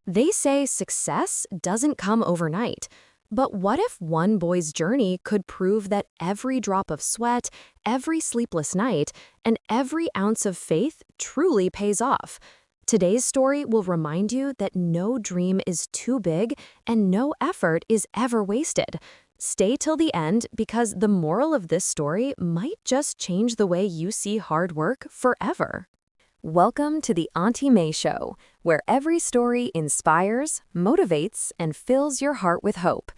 They say success doesn't come overnight. But what if one boy's journey could prove that every drop of sweat, every sleepless night, and every ounce of faith truly pays off? Today's story will remind you that no dream is too big and no effort is ever wasted. Stay till the end because the moral of this story might just change the way you see hard work forever. Welcome to the Auntie May Show, where every story inspires, motivates, and fills your heart with hope.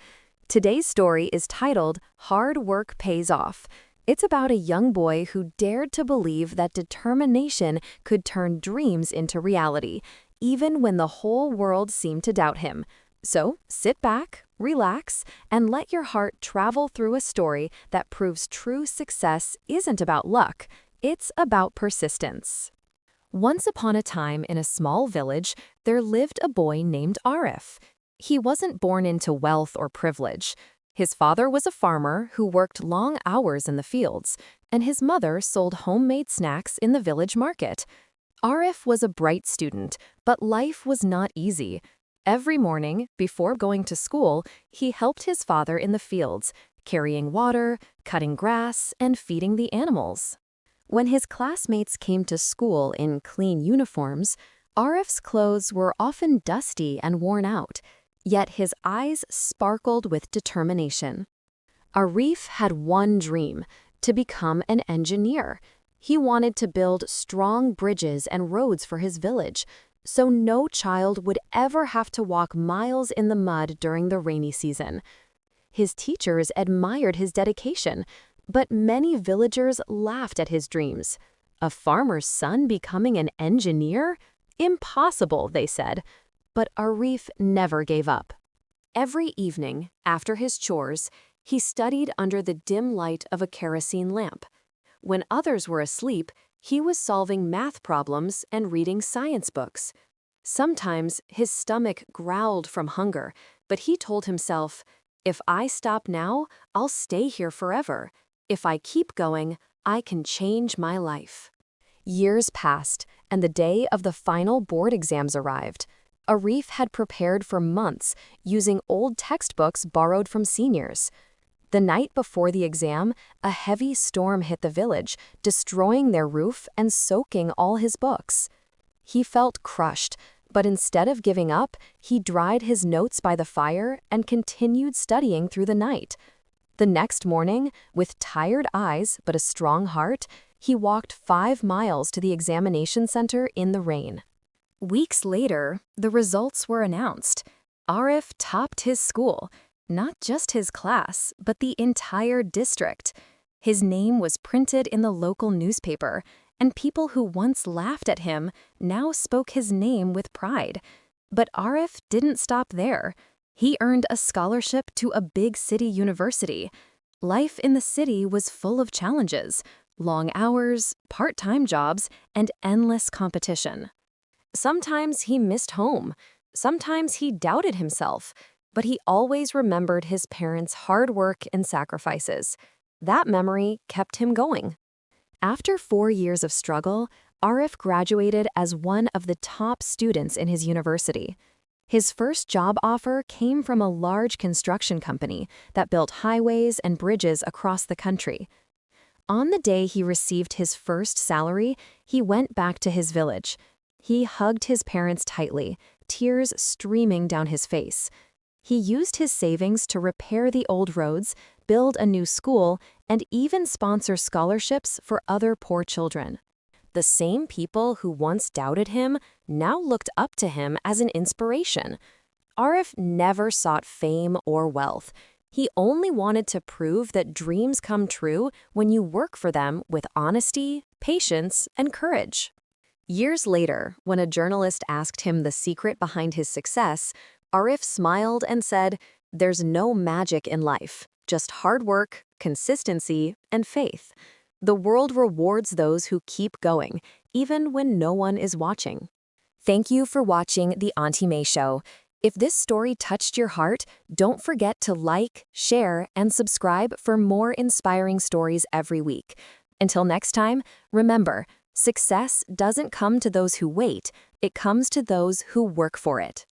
Today's story is titled Hard Work Pays Off. It's about a young boy who dared to believe that determination could turn dreams into reality, even when the whole world seemed to doubt him. So sit back, relax, and let your heart travel through a story that proves true success isn't about luck, it's about persistence. Once upon a time in a small village, there lived a boy named Arif. He wasn't born into wealth or privilege. His father was a farmer who worked long hours in the fields, and his mother sold homemade snacks in the village market. Arif was a bright student, but life was not easy. Every morning, before going to school, he helped his father in the fields, carrying water, cutting grass, and feeding the animals. When his classmates came to school in clean uniforms, Arif's clothes were often dusty and worn out, yet his eyes sparkled with determination. Arif had one dream: to become an engineer. He wanted to build strong bridges and roads for his village, so no child would ever have to walk miles in the mud during the rainy season. His teachers admired his dedication, but many villagers laughed at his dreams. A farmer's son becoming an engineer? Impossible, they said. But Arif never gave up. Every evening, after his chores, he studied under the dim light of a kerosene lamp. When others were asleep, he was solving math problems and reading science books. Sometimes his stomach growled from hunger, but he told himself, "If I stop now, I'll stay here forever. If I keep going, I can change my life." Years passed, and the day of the final board exams arrived. Arif had prepared for months, using old textbooks borrowed from seniors. The night before the exam, a heavy storm hit the village, destroying their roof and soaking all his books. He felt crushed, but instead of giving up, he dried his notes by the fire and continued studying through the night. The next morning, with tired eyes but a strong heart, he walked 5 miles to the examination center in the rain. Weeks later, the results were announced. Arif topped his school, not just his class, but the entire district. His name was printed in the local newspaper, and people who once laughed at him now spoke his name with pride. But Arif didn't stop there. He earned a scholarship to a big city university. Life in the city was full of challenges: long hours, part-time jobs, and endless competition. Sometimes he missed home. Sometimes he doubted himself. But he always remembered his parents' hard work and sacrifices. That memory kept him going. After 4 years of struggle, Arif graduated as one of the top students in his university. His first job offer came from a large construction company that built highways and bridges across the country. On the day he received his first salary, he went back to his village. He hugged his parents tightly, tears streaming down his face. He used his savings to repair the old roads, build a new school, and even sponsor scholarships for other poor children. The same people who once doubted him now looked up to him as an inspiration. Arif never sought fame or wealth. He only wanted to prove that dreams come true when you work for them with honesty, patience, and courage. Years later, when a journalist asked him the secret behind his success, Arif smiled and said, "There's no magic in life, just hard work, consistency, and faith. The world rewards those who keep going, even when no one is watching." Thank you for watching The Auntie May Show. If this story touched your heart, don't forget to like, share, and subscribe for more inspiring stories every week. Until next time, remember, success doesn't come to those who wait, it comes to those who work for it.